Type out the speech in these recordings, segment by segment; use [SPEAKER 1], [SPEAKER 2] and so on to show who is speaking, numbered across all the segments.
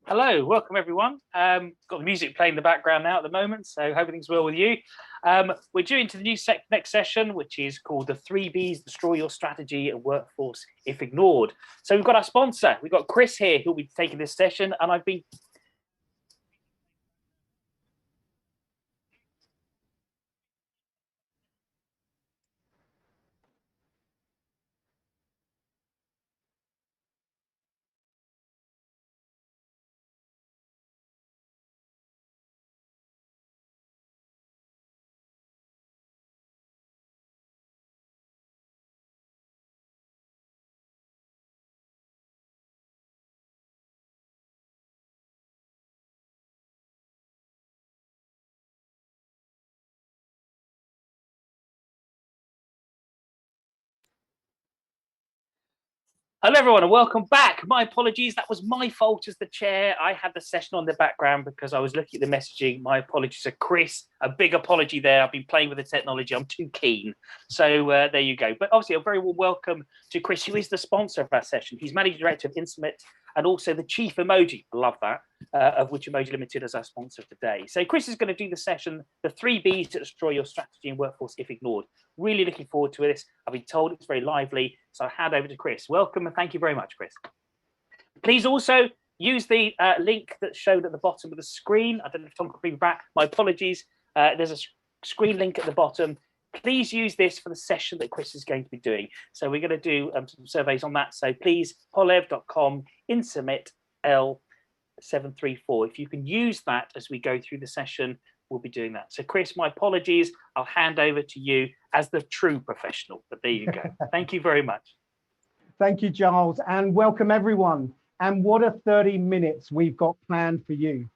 [SPEAKER 1] Hello, welcome everyone. Got the music playing in the background now at the moment, so hope everything's well with you. We're due into the new next session, which is called the 3B's, Destroy Your Strategy and Workforce If Ignored. So we've got our sponsor, we've got Chris here, who'll be taking this session, and I've been Hello, everyone, and welcome back. My apologies. That was my fault as the chair. I had the session on the background because I was looking at the messaging. My apologies to Chris. A big apology there. I've been playing with the technology. I'm too keen. So there you go. But obviously, a very warm welcome to Chris, who is the sponsor of our session. He's Managing Director of Insubmit and also the Chief Emoji. I love that. Of which Emoji Limited is our sponsor today. So Chris is going to do the session, the 3B's to destroy your strategy and workforce if ignored. Really looking forward to this. I've been told it's very lively. So I'll hand over to Chris. Welcome and thank you very much, Chris. Please also use the link that's shown at the bottom of the screen. I don't know if Tom can bring me back. My apologies. There's a screen link at the bottom. Please use this for the session that Chris is going to be doing. So we're going to do some surveys on that. So please, polev.com, insubmit L734. If you can use that as we go through the session, we'll be doing that. So Chris, my apologies. I'll hand over to you as the true professional, but there you go. Thank you very much.
[SPEAKER 2] Thank you, Giles, and welcome everyone. And what a 30 minutes we've got planned for you.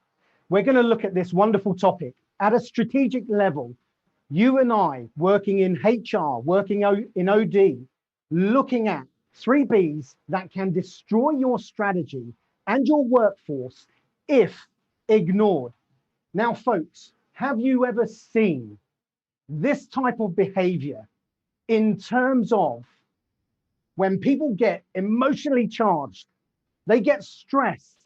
[SPEAKER 2] We're going to look at this wonderful topic at a strategic level. You and I working in HR, working in OD, looking at 3B's that can destroy your strategy and your workforce if ignored. Now, folks, have you ever seen this type of behavior in terms of when people get emotionally charged, they get stressed?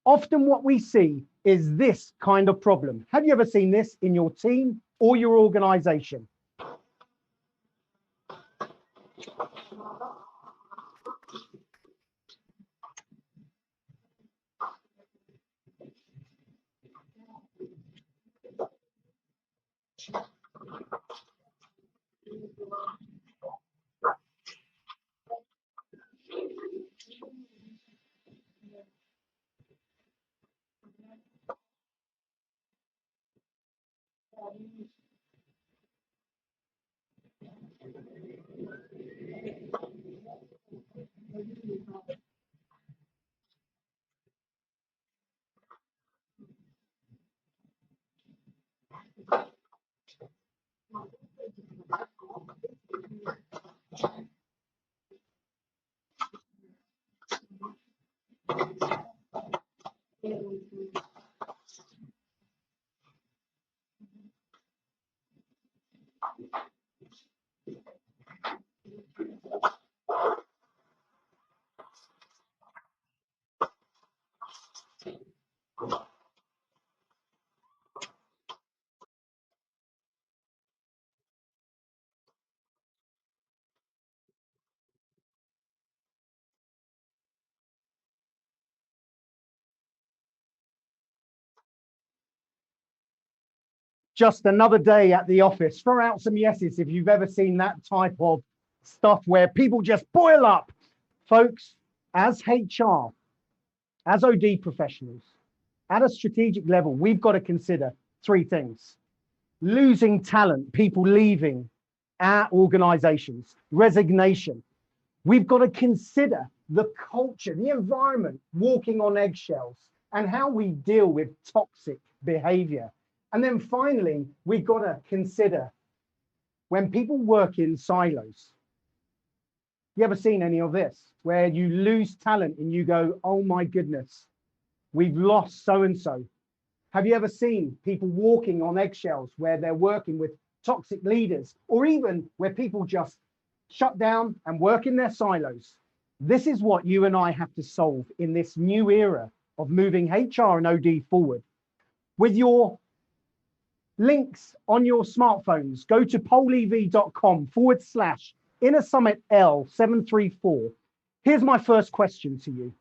[SPEAKER 2] Often what we see is this kind of problem. Have you ever seen this in your team or your organization? Just another day at the office. Throw out some yeses if you've ever seen that type of stuff where people just boil up. Folks, as HR, as OD professionals, at a strategic level, we've got to consider three things. Losing talent, people leaving our organizations, resignation. We've got to consider the culture, the environment, walking on eggshells, and how we deal with toxic behavior. And then finally, we've got to consider when people work in silos. You ever seen any of this where you lose talent and you go, oh my goodness, we've lost so-and-so? Have you ever seen people walking on eggshells where they're working with toxic leaders, or even where people just shut down and work in their silos? This is what you and I have to solve in this new era of moving HR and OD forward. With your links on your smartphones, go to polev.com/InnerSummitL734. Here's my first question to you.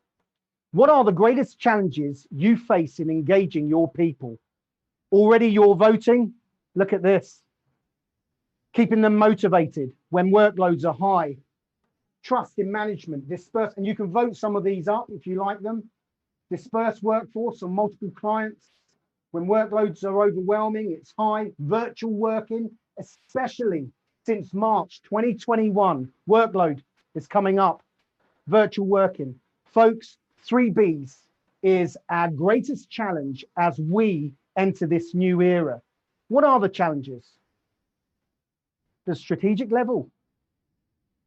[SPEAKER 2] What are the greatest challenges you face in engaging your people? Already you're voting? Look at this. Keeping them motivated when workloads are high. Trust in management, disperse, and you can vote some of these up if you like them. Disperse workforce on multiple clients. When workloads are overwhelming, it's high. Virtual working, especially since March 2021, workload is coming up. Virtual working. Folks, 3B's is our greatest challenge as we enter this new era. What are the challenges? The strategic level.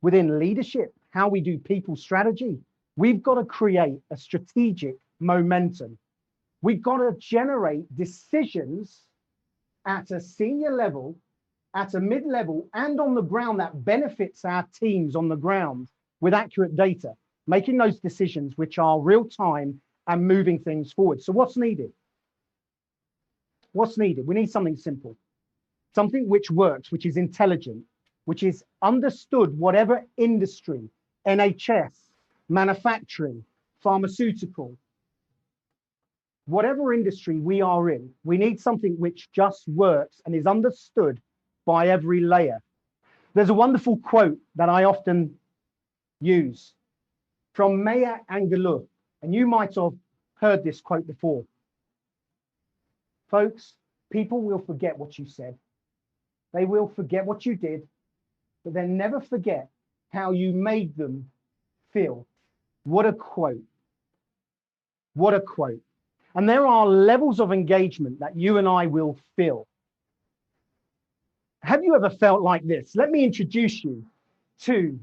[SPEAKER 2] Within leadership, how we do people strategy. We've got to create a strategic momentum. We've got to generate decisions at a senior level, at a mid-level, and on the ground that benefits our teams on the ground with accurate data, making those decisions which are real time and moving things forward. So what's needed? What's needed? We need something simple, something which works, which is intelligent, which is understood, whatever industry, NHS, manufacturing, pharmaceutical, whatever industry we are in, we need something which just works and is understood by every layer. There's a wonderful quote that I often use from Maya Angelou, and you might have heard this quote before. Folks, people will forget what you said. They will forget what you did, but they'll never forget how you made them feel. What a quote. What a quote. And there are levels of engagement that you and I will feel. Have you ever felt like this? Let me introduce you to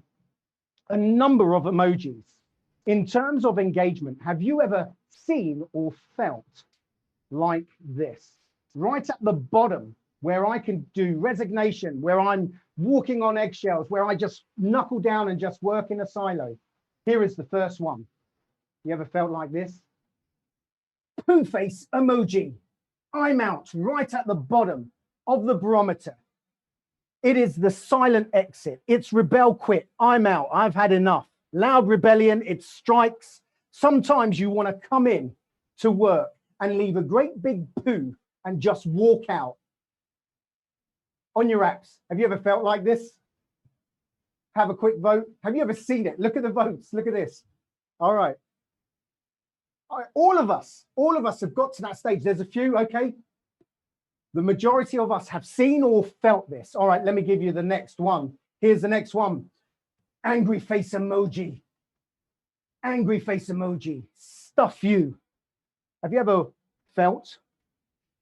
[SPEAKER 2] a number of emojis. In terms of engagement, have you ever seen or felt like this? Right at the bottom, where I can do resignation, where I'm walking on eggshells, where I just knuckle down and just work in a silo. Here is the first one. You ever felt like this? Poo face emoji. I'm out, right at the bottom of the barometer. It is the silent exit. It's rebel quit. I'm out. I've had enough. Loud rebellion. It strikes. Sometimes you want to come in to work and leave a great big poo and just walk out. On your apps, have you ever felt like this? Have a quick vote. Have you ever seen it? Look at the votes. Look at this. All right. All of us have got to that stage. There's a few, okay? The majority of us have seen or felt this. All right, let me give you the next one. Here's the next one. Angry face emoji. Angry face emoji. Stuff you. Have you ever felt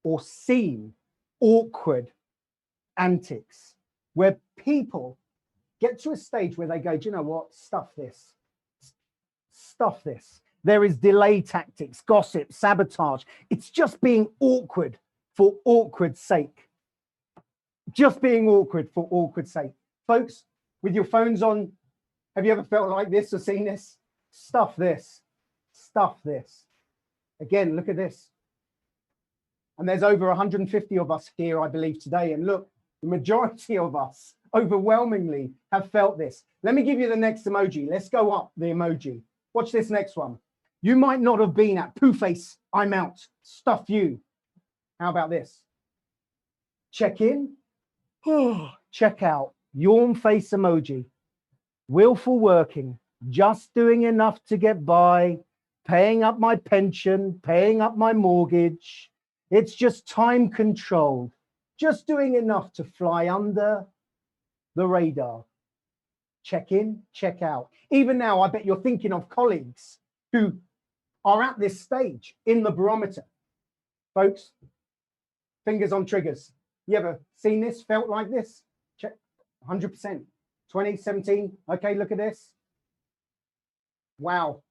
[SPEAKER 2] or seen awkward antics where people get to a stage where they go, do you know what? Stuff this. Stuff this. There is delay tactics, gossip, sabotage. It's just being awkward for awkward's sake. Just being awkward for awkward's sake. Folks, with your phones on, have you ever felt like this or seen this? Stuff this. Stuff this. Again, look at this. And there's over 150 of us here, I believe, today. And look, the majority of us overwhelmingly have felt this. Let me give you the next emoji. Let's go up the emoji. Watch this next one. You might not have been at poo face, I'm out, stuff you. How about this? Check in, check out, yawn face emoji. Willful working, just doing enough to get by, paying up my pension, paying up my mortgage. It's just time controlled, just doing enough to fly under the radar. Check in, check out. Even now, I bet you're thinking of colleagues who are at this stage in the barometer. Folks, fingers on triggers. You ever seen this, felt like this? Check, 100%. 2017, okay, look at this. Wow.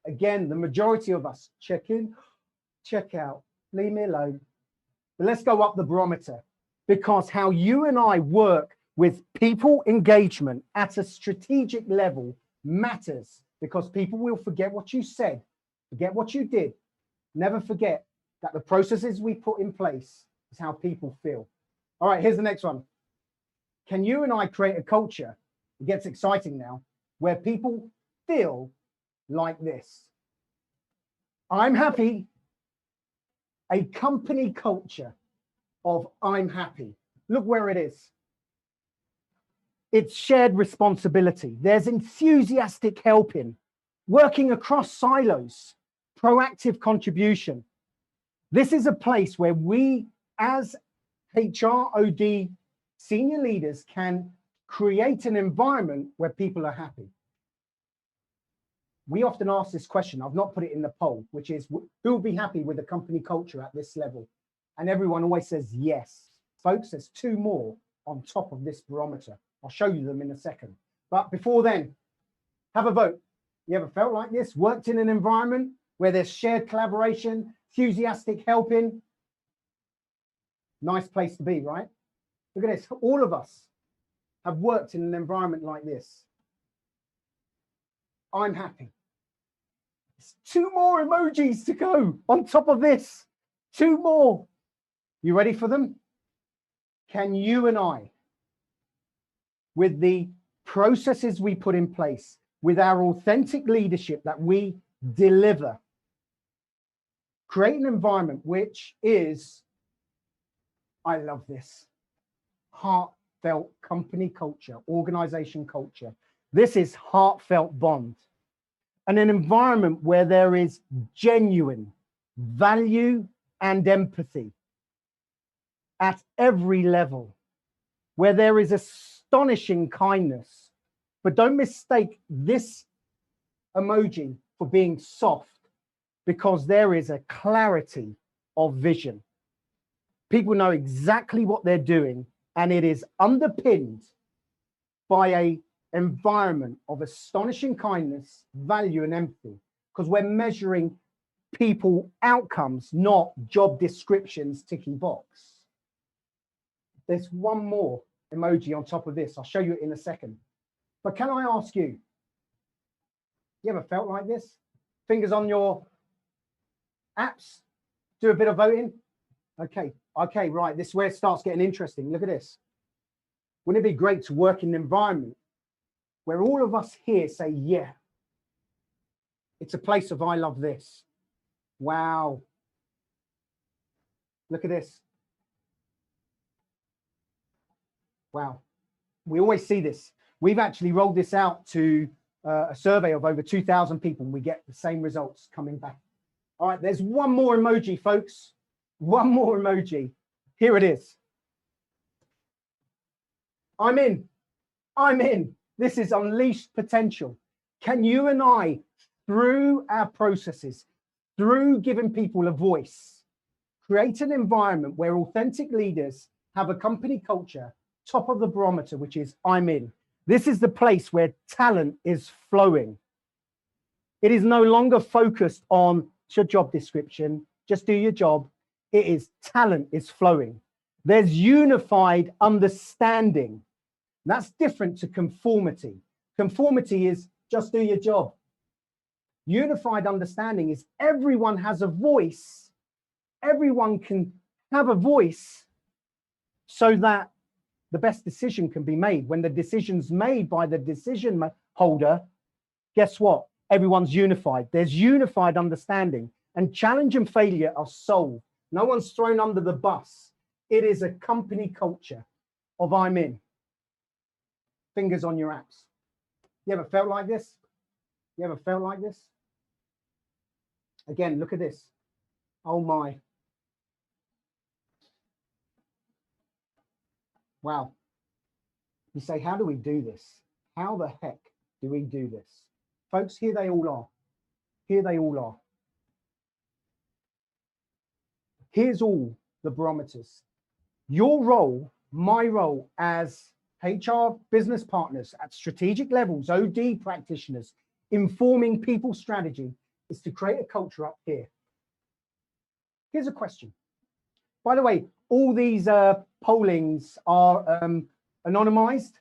[SPEAKER 2] Again, the majority of us check in, check out, leave me alone. But let's go up the barometer, because how you and I work with people engagement at a strategic level matters, because people will forget what you said, forget what you did, Never forget that the processes we put in place is how people feel. All right, here's the next one. Can you and I create a culture, it gets exciting now, where people feel like this? I'm happy. A company culture of I'm happy. Look where it is. It's shared responsibility. There's enthusiastic helping, working across silos, proactive contribution. This is a place where we, as HROD senior leaders, can create an environment where people are happy. We often ask this question. I've not put it in the poll, which is, who will be happy with a company culture at this level? And everyone always says yes. Folks, there's two more on top of this barometer. I'll show you them in a second. But before then, have a vote. You ever felt like this? Worked in an environment where there's shared collaboration, enthusiastic helping? Nice place to be, right? Look at this. All of us have worked in an environment like this. I'm happy. There's two more emojis to go on top of this. Two more. You ready for them? Can you and I, with the processes we put in place, with our authentic leadership that we deliver, create an environment which is, I love this, heartfelt company culture, organization culture. This is heartfelt bond. And an environment where there is genuine value and empathy at every level, where there is astonishing kindness. But don't mistake this emoji for being soft, because there is a clarity of vision. People know exactly what they're doing, and it is underpinned by an environment of astonishing kindness, value, and empathy, because we're measuring people outcomes, not job descriptions, ticking box. There's one more emoji on top of this. I'll show you it in a second. But can I ask you, you ever felt like this? Fingers on your apps, do a bit of voting. Okay, right. This is where it starts getting interesting. Look at this. Wouldn't it be great to work in an environment where all of us here say, yeah, it's a place of I love this. Wow. Look at this. Wow. We always see this. We've actually rolled this out to a survey of over 2,000 people, and we get the same results coming back. All right, there's one more emoji, folks. One more emoji. Here it is. I'm in. I'm in. This is unleashed potential. Can you and I, through our processes, through giving people a voice, create an environment where authentic leaders have a company culture, top of the barometer, which is I'm in. This is the place where talent is flowing. It is no longer focused on your job description, just do your job. It is talent is flowing. There's unified understanding. That's different to conformity. Conformity is just do your job. Unified understanding is everyone has a voice. Everyone can have a voice so that the best decision can be made. When the decision's made by the decision holder, guess what? Everyone's unified. There's unified understanding, and challenge and failure are solved. No one's thrown under the bus. It is a company culture of I'm in. Fingers on your apps. You ever felt like this? You ever felt like this? Again, look at this. Oh my. Wow. You say, how do we do this? How the heck do we do this? Folks, here they all are. Here they all are. Here's all the barometers. Your role, my role as HR business partners at strategic levels, OD practitioners, informing people strategy, is to create a culture up here. Here's a question. By the way, all these pollings are anonymized,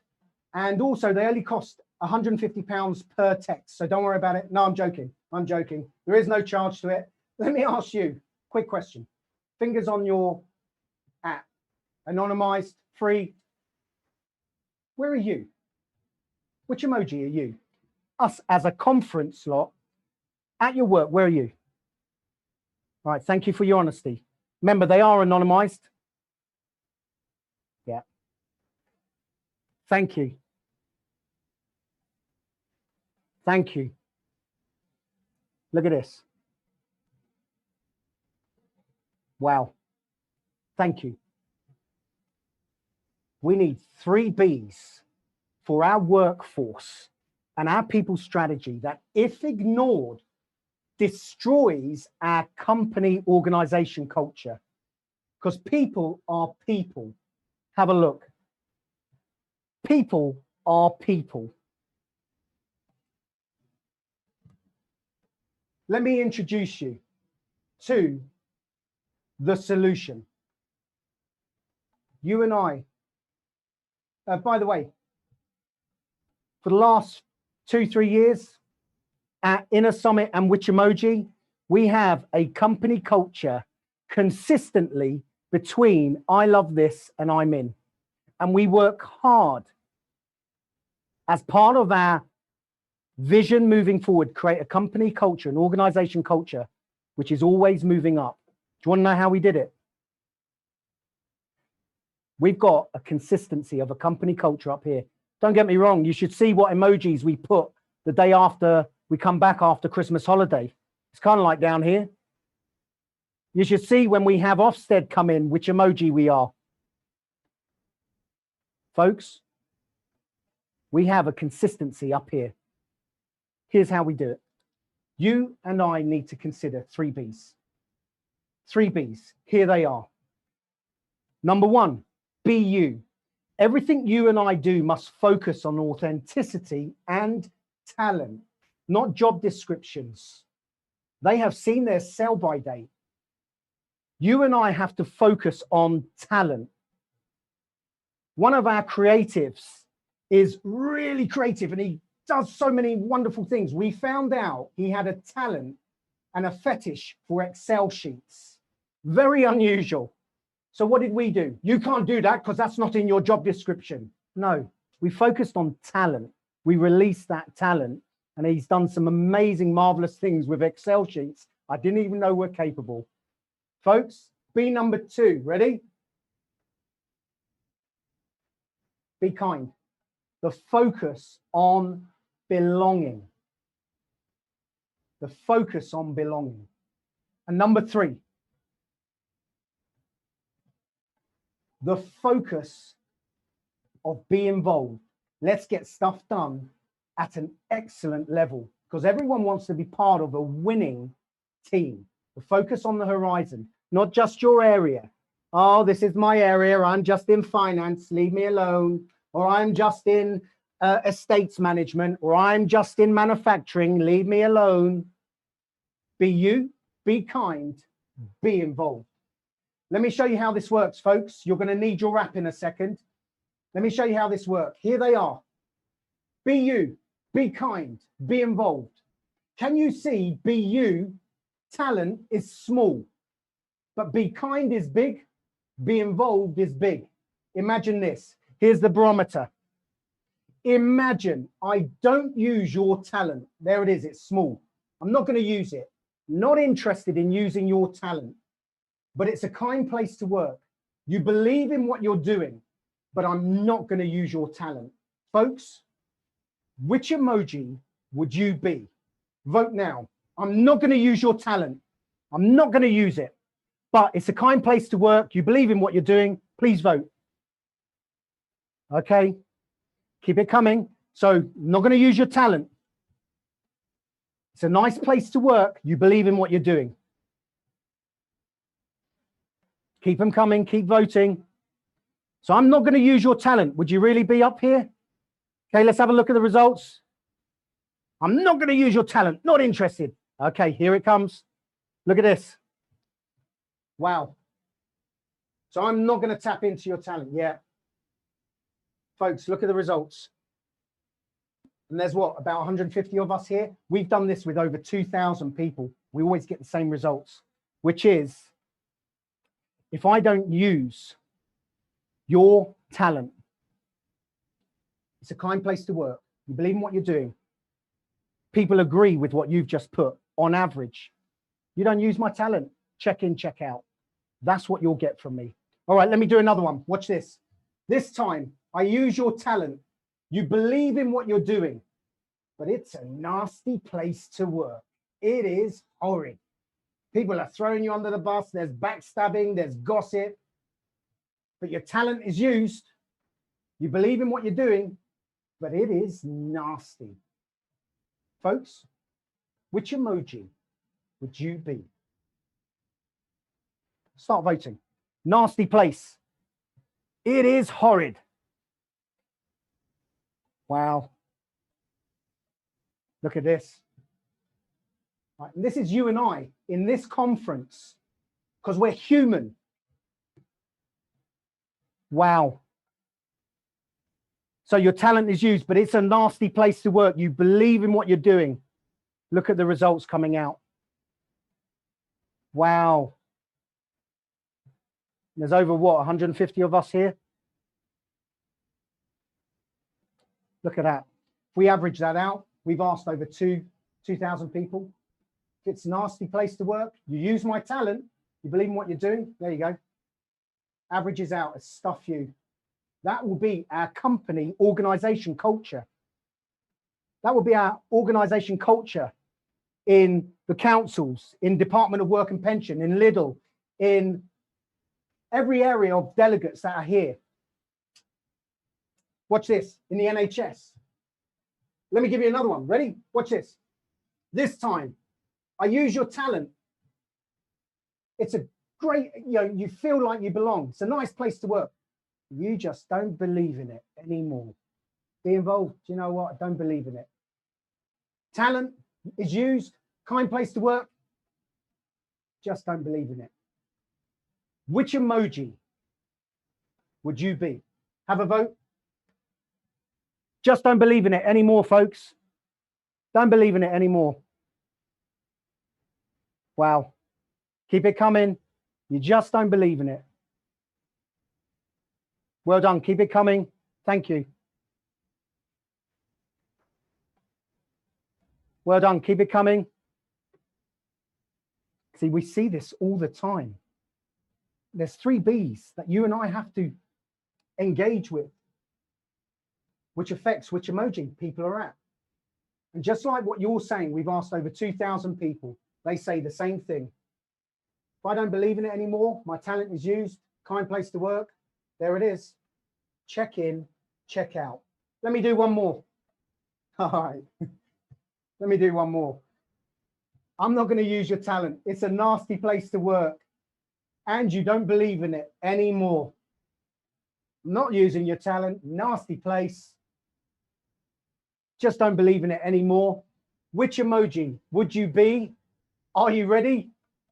[SPEAKER 2] and also they only cost £150 per text. So don't worry about it. No, I'm joking. I'm joking. There is no charge to it. Let me ask you, quick question. Fingers on your app, anonymized, free. Where are you? Which emoji are you? Us as a conference lot at your work, where are you? All right, thank you for your honesty. Remember, they are anonymized. Yeah. Thank you. Thank you. Look at this. Wow. Thank you. We need 3B's for our workforce and our people strategy that, if ignored, destroys our company organization culture. Because people are people. Have a look. People are people. Let me introduce you to the solution. You and I, by the way, for the last 2-3 years at Inner Summit and Which Emoji, we have a company culture consistently between I love this and I'm in. And we work hard as part of our vision moving forward, create a company culture, an organization culture, which is always moving up. Do you want to know how we did it? We've got a consistency of a company culture up here. Don't get me wrong. You should see what emojis we put the day after we come back after Christmas holiday. It's kind of like down here. You should see when we have Ofsted come in, which emoji we are. Folks, we have a consistency up here. Here's how we do it. You and I need to consider 3B's. 3B's, here they are. Number one, be you. Everything you and I do must focus on authenticity and talent, not job descriptions. They have seen their sell-by date. You and I have to focus on talent. One of our creatives is really creative and he does so many wonderful things. We found out he had a talent and a fetish for Excel sheets. Very unusual. So what did we do? You can't do that because that's not in your job description. No, we focused on talent. We released that talent and he's done some amazing, marvelous things with Excel sheets I didn't even know were capable. Folks, B number 2, ready? Be kind. The focus on belonging. The focus on belonging. And number 3, the focus of be involved. Let's get stuff done at an excellent level because everyone wants to be part of a winning team. The focus on the horizon, not just your area. Oh, this is my area. I'm just in finance. Leave me alone. Or I'm just in estates management. Or I'm just in manufacturing. Leave me alone. Be you. Be kind. Be involved. Let me show you how this works, folks. You're going to need your app in a second. Let me show you how this works. Here they are. Be you. Be kind. Be involved. Can you see be you? Talent is small, but be kind is big. Be involved is big. Imagine this. Here's the barometer. Imagine I don't use your talent. There it is. It's small. I'm not going to use it. Not interested in using your talent, but it's a kind place to work. You believe in what you're doing, but I'm not going to use your talent. Folks, which emoji would you be? Vote now. I'm not going to use your talent. I'm not going to use it, but it's a kind place to work. You believe in what you're doing. Please vote. Okay. Keep it coming. So not going to use your talent. It's a nice place to work. You believe in what you're doing. Keep them coming. Keep voting. So I'm not going to use your talent. Would you really be up here? Okay, let's have a look at the results. I'm not going to use your talent. Not interested. Okay, here it comes. Look at this. Wow. So I'm not going to tap into your talent yet. Folks, look at the results. And there's what, about 150 of us here? We've done this with over 2,000 people. we always get the same results, which is if I don't use your talent, it's a kind place to work. You believe in what you're doing. People agree with what you've just put on average. You don't use my talent, check in, check out. That's what you'll get from me. All right, let me do another one. Watch this. This time, I use your talent. You believe in what you're doing, but it's a nasty place to work. It is horrid. People are throwing you under the bus. There's backstabbing, there's gossip, but your talent is used. You believe in what you're doing, but it is nasty. Folks, which emoji would you be? Start voting. Nasty place. It is horrid. Wow. Look at this. Right, and this is you and I in this conference because we're human. Wow. So your talent is used, but it's a nasty place to work. You believe in what you're doing. Look at the results coming out. Wow. There's over what, 150 of us here? Look at that. If we average that out, we've asked over 2,000 people. If it's a nasty place to work, you use my talent, you believe in what you're doing, there you go. Averages out as stuff you. That will be our company organization culture. That will be our organization culture in the councils, in Department of Work and Pension, in Lidl, in every area of delegates that are here. Watch this, in the NHS. Let me give you another one. Ready? Watch this. This time, I use your talent. It's a great, you feel like you belong. It's a nice place to work. You just don't believe in it anymore. Be involved. You know what? I don't believe in it. Talent is used. Kind place to work. Just don't believe in it. Which emoji would you be? Have a vote. Just don't believe in it anymore, folks. Don't believe in it anymore. Wow. Keep it coming. You just don't believe in it. Well done. Keep it coming. Thank you. Well done. Keep it coming. See, we see this all the time. There's 3B's that you and I have to engage with, which affects which emoji people are at. And just like what you're saying, we've asked over 2,000 people. They say the same thing. If I don't believe in it anymore, my talent is used, kind place to work. There it is. Check in, check out. Let me do one more. All right. Let me do one more. I'm not going to use your talent. It's a nasty place to work. And you don't believe in it anymore. I'm not using your talent. Nasty place. Just don't believe in it anymore. Which emoji would you be? Are you ready?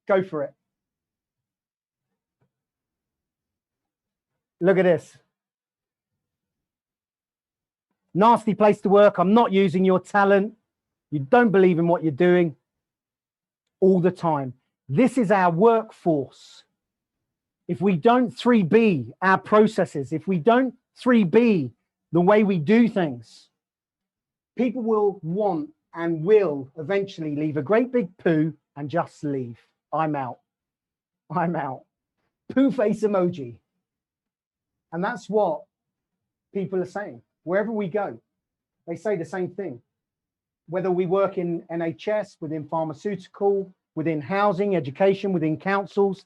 [SPEAKER 2] Go for it. Look at this. Nasty place to work. I'm not using your talent. You don't believe in what you're doing all the time. This is our workforce. If we don't 3B our processes, if we don't 3B the way we do things, people will want and will eventually leave a great big poo and just leave. I'm out. I'm out. Poo face emoji. And that's what people are saying. Wherever we go, they say the same thing. Whether we work in NHS, within pharmaceutical, within housing, education, within councils,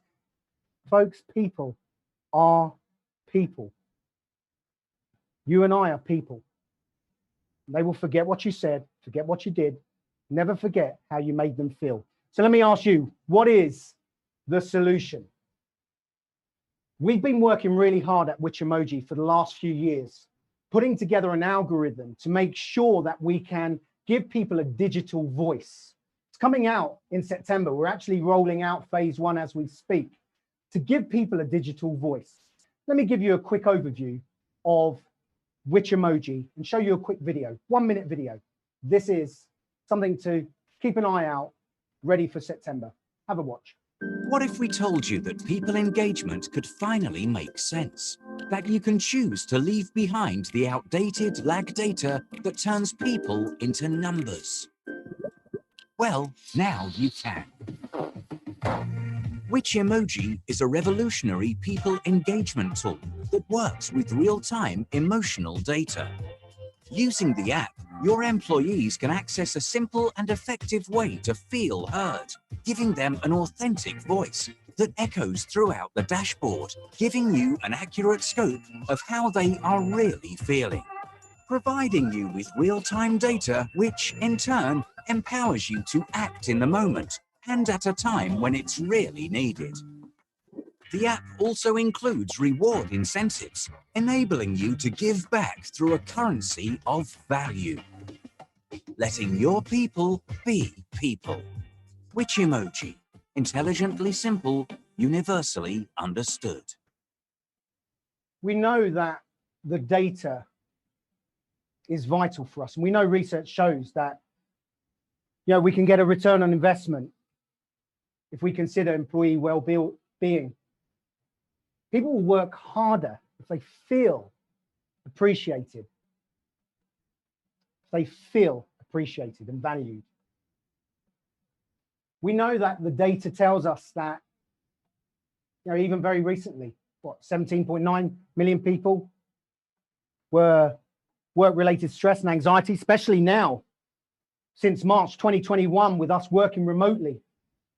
[SPEAKER 2] folks, people are people. You and I are people. They will forget what you said, forget what you did, never forget how you made them feel. So let me ask you, what is the solution? We've been working really hard at Which Emoji for the last few years, putting together an algorithm to make sure that we can give people a digital voice. It's coming out in September. We're actually rolling out phase 1 as we speak to give people a digital voice. Let me give you a quick overview of Which Emoji and show you a quick video, 1-minute video. This is something to keep an eye out ready for September. Have a watch.
[SPEAKER 3] What if we told you that people engagement could finally make sense? That you can choose to leave behind the outdated lag data that turns people into numbers? Well, now you can. Which Emoji is a revolutionary people engagement tool that works with real-time emotional data. Using the app, your employees can access a simple and effective way to feel heard, giving them an authentic voice that echoes throughout the dashboard, giving you an accurate scope of how they are really feeling. Providing you with real-time data, which in turn empowers you to act in the moment and at a time when it's really needed. The app also includes reward incentives, enabling you to give back through a currency of value. Letting your people be people. Which Emoji? Intelligently simple, universally understood.
[SPEAKER 2] We know that the data is vital for us. And we know research shows that, we can get a return on investment if we consider employee well-being. People will work harder if they feel appreciated. If they feel appreciated and valued. We know that the data tells us that, even very recently, 17.9 million people were work-related stress and anxiety, especially now, since March 2021, with us working remotely.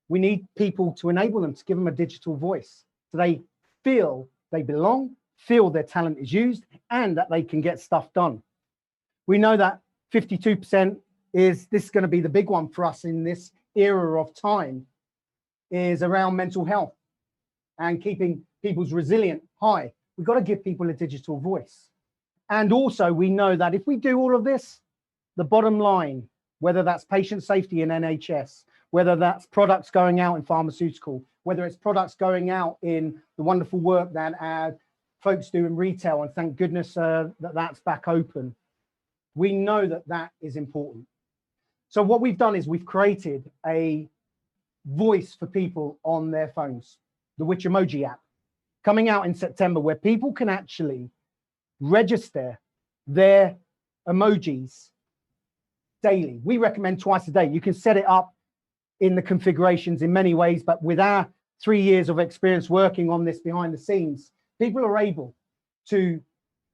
[SPEAKER 2] We need people to enable them, to give them a digital voice, so they feel they belong, feel their talent is used, and that they can get stuff done. We know that 52% this is going to be the big one for us in this era of time, is around mental health and keeping people's resilience high. We've got to give people a digital voice. And also we know that if we do all of this, the bottom line, whether that's patient safety in NHS, whether that's products going out in pharmaceutical, whether it's products going out in the wonderful work that folks do in retail, and thank goodness that's back open. We know that that is important. So what we've done is we've created a voice for people on their phones, the Which Emoji app, coming out in September, where people can actually register their emojis daily. We recommend twice a day. You can set it up in the configurations in many ways, but with our 3 years of experience working on this behind the scenes, people are able to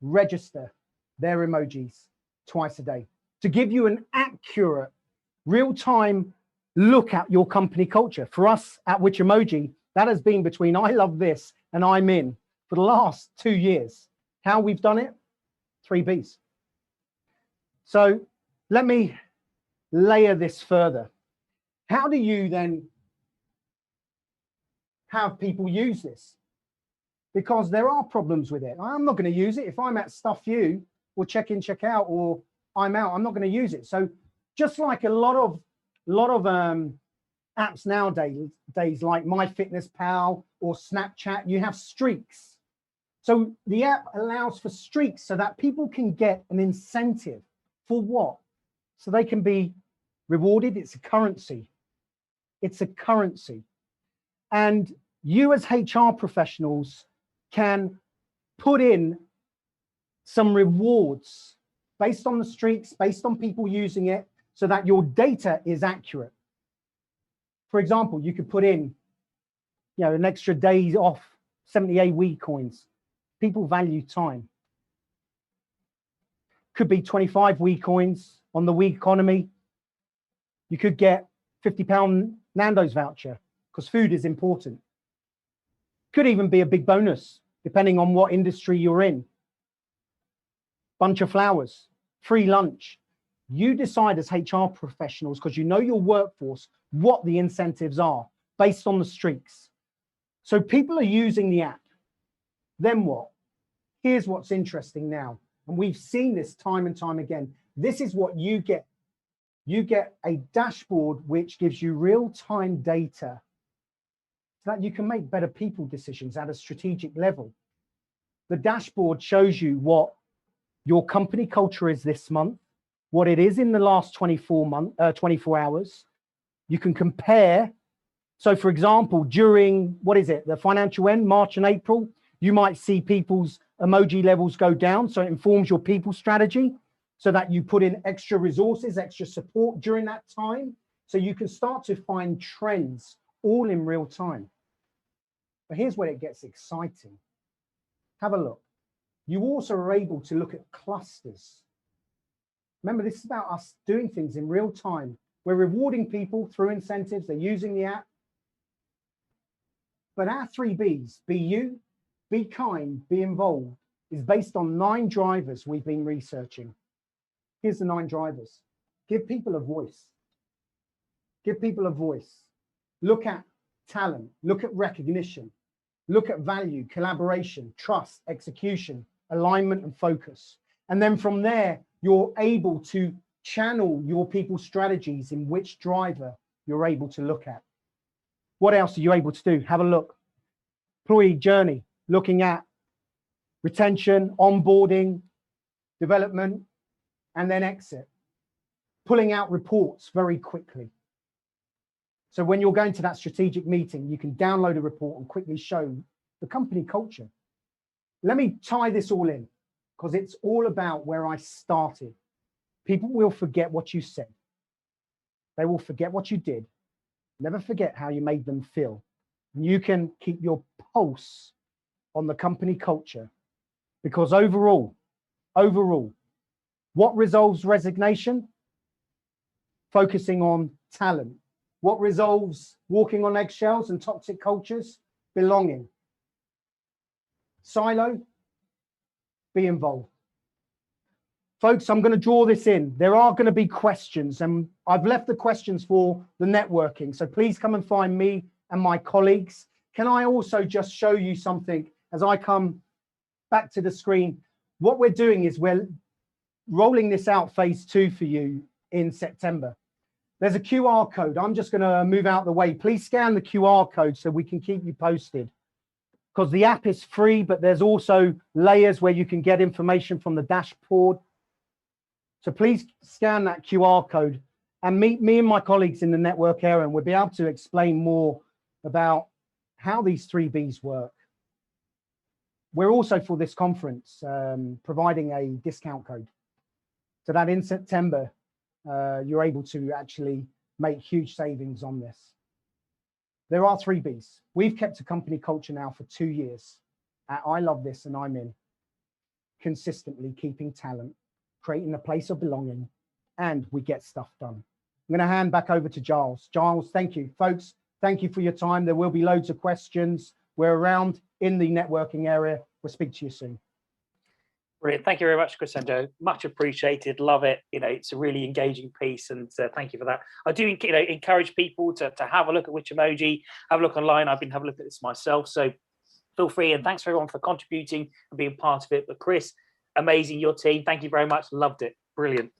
[SPEAKER 2] register their emojis twice a day to give you an accurate, real-time look at your company culture. For us at Which Emoji, that has been between I love this and I'm in for the last 2 years. How we've done it? 3B's. So let me layer this further. How do you then have people use this? Because there are problems with it. I'm not going to use it. If I'm at Stuff You or Check In, Check Out, or I'm out, I'm not going to use it. So just like a lot of apps nowadays, like MyFitnessPal or Snapchat, you have streaks. So the app allows for streaks so that people can get an incentive. For what? So they can be rewarded. It's a currency. It's a currency. And you as HR professionals can put in some rewards based on the streaks, based on people using it, so that your data is accurate. For example, you could put in, an extra day off, 78 week coins. People value time. Could be 25 week coins on the week economy. You could get £50 Nando's voucher because food is important. Could even be a big bonus, depending on what industry you're in. Bunch of flowers, free lunch. You decide as HR professionals, because you know your workforce, what the incentives are based on the streaks. So people are using the app. Then what? Here's what's interesting now. And we've seen this time and time again. This is what you get. You get a dashboard which gives you real-time data so that you can make better people decisions at a strategic level. The dashboard shows you what your company culture is this month, what it is in the last 24 hours, You can compare. So for example, during, what is it, the financial end, March and April, you might see people's emoji levels go down. So it informs your people strategy so that you put in extra resources, extra support during that time. So you can start to find trends all in real time. But here's where it gets exciting. Have a look. You also are able to look at clusters. Remember, this is about us doing things in real time. We're rewarding people through incentives. They're using the app. But our 3Bs, be you, be kind, be involved, is based on 9 drivers we've been researching. Here's the 9 drivers. Give people a voice. Give people a voice. Look at talent. Look at recognition. Look at value, collaboration, trust, execution, alignment, and focus. And then from there, you're able to channel your people's strategies in which driver you're able to look at. What else are you able to do? Have a look. Employee journey, looking at retention, onboarding, development, and then exit. Pulling out reports very quickly. So when you're going to that strategic meeting, you can download a report and quickly show the company culture. Let me tie this all in, because it's all about where I started. People will forget what you said. They will forget what you did. Never forget how you made them feel. And you can keep your pulse on the company culture, because overall, what resolves resignation? Focusing on talent. What resolves walking on eggshells and toxic cultures? Belonging. Silo, be involved. Folks, I'm going to draw this in. There are going to be questions, and I've left the questions for the networking. So please come and find me and my colleagues. Can I also just show you something as I come back to the screen? What we're doing is we're rolling this out phase 2 for you in September. There's a QR code. I'm just going to move out the way. Please scan the QR code so we can keep you posted, because the app is free, but there's also layers where you can get information from the dashboard. So please scan that QR code and meet me and my colleagues in the network area, and we'll be able to explain more about how these 3Bs work. We're also, for this conference, providing a discount code so that in September, you're able to actually make huge savings on this. There are 3Bs. We've kept a company culture now for 2 years. I love this and I'm in. Consistently keeping talent, creating a place of belonging, and we get stuff done. I'm going to hand back over to Giles. Giles, thank you. Folks, thank you for your time. There will be loads of questions. We're around in the networking area. We'll speak to you soon.
[SPEAKER 1] Brilliant. Thank you very much, Chris and Joe. Much appreciated. Love it. It's a really engaging piece, and thank you for that. I do, encourage people to have a look at which emoji, have a look online. I've been having a look at this myself, so feel free. And thanks for everyone for contributing and being part of it. But Chris, amazing, your team. Thank you very much. Loved it. Brilliant.